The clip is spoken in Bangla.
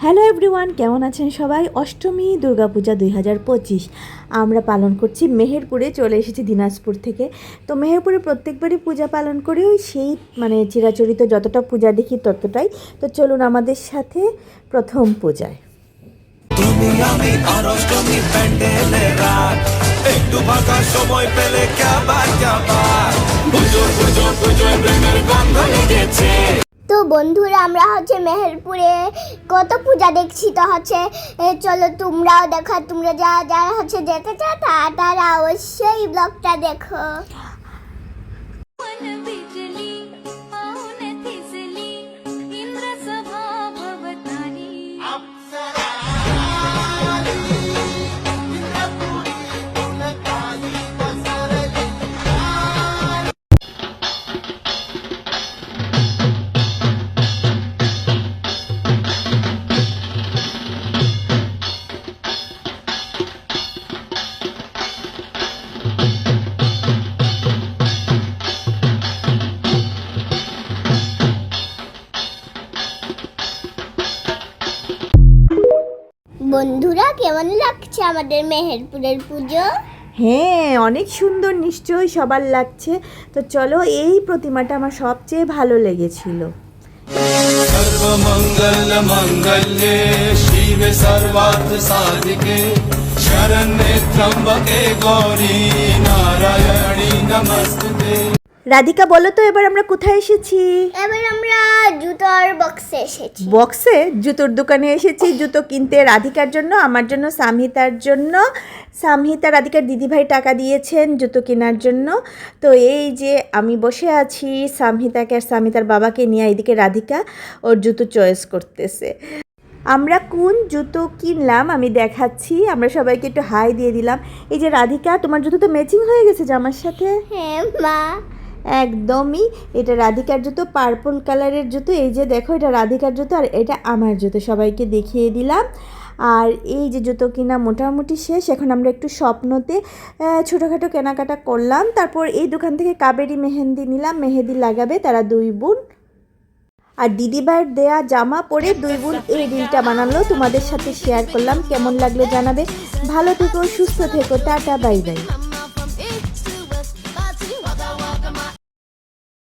হ্যালো এভরিওয়ান, কেমন আছেন সবাই? অষ্টমী দুর্গাপূজা 2025 আমরা পালন করছি মেহেরপুরে। চলে এসেছি দিনাজপুর থেকে। তো মেহেরপুরে প্রত্যেকবারই পূজা পালন করি, ওই সেই চিরাচরিত যতটা পূজা দেখি ততটাই। তো চলুন আমাদের সাথে প্রথম পূজায়। তুমি আমি আর অষ্টমী প্যান্ডেলে রাত, একটু ফাঁকা সময় পেলে পুজোয় প্রেমের গন্ধ লেগেছে। তো বন্ধুরা, আমরা মেহেরপুরে কত পূজা দেখছি। তো চলো তোমরাও দেখো। তোমরা যারা যেতে চাও তারা অবশ্যই ব্লগটা দেখো। বন্ধুরা, কেমন লাগছে আমাদের মেহেরপুরের পুজো? হ্যাঁ, অনেক সুন্দর, নিশ্চয়ই সবার লাগছে। তো চলো, এই প্রতিমাটা আমার সবচেয়ে ভালো লেগেছিল। সর্বমঙ্গল মঙ্গলে শিবে সর্বার্থ সাধিকে শরণ্যে ত্র্যম্বকে গৌরী নারায়ণী নমস্তুতে। রাধিকা, বলো তো এবার আমরা কোথায় এসেছি? এবার আমরা জুতোর বক্সে এসেছি। বক্সে? জুতোর দোকানে এসেছি জুতো কিনতে, রাধিকার জন্য, আমার জন্য, সামহিতার জন্য। সামহিতা রাধিকার দিদিভাই টাকা দিয়েছেন জুতো কেনার জন্য। তো এই যে আমি বসে আছি, সামহিতাকে আর সামহিতার বাবাকে নিয়ে, এইদিকে রাধিকা ওর জুতো চয়েস করতেছে। আমরা কোন জুতো কিনলাম আমি দেখাচ্ছি। আমরা সবাইকে একটু হাই দিয়ে দিলাম। এই যে রাধিকা, তোমার জুতো তো ম্যাচিং হয়ে গেছে জামার সাথে। হ্যাঁ মা, একদমই। এটা রাধিকার জুতো, পার্পল কালারের জুতো। এই যে দেখো, এটা রাধিকার জুতো আর এটা আমার জুতো, সবাইকে দেখিয়ে দিলাম। আর এই যে জুতো কিনা মোটামুটি শেষ। এখন আমরা একটু স্বপ্নতে ছোটোখাটো কেনাকাটা করলাম। তারপর এই দোকান থেকে কাবেরি মেহেন্দি নিলাম, মেহেদি লাগাবে তারা দুই বোন। আর দিদিভাইয়ের দেয়া জামা পরে দুই বোন এই রিলটা বানালো, তোমাদের সাথে শেয়ার করলাম। কেমন লাগলো জানাবে। ভালো থেকো, সুস্থ থেকো, টাটা, বাই বাই।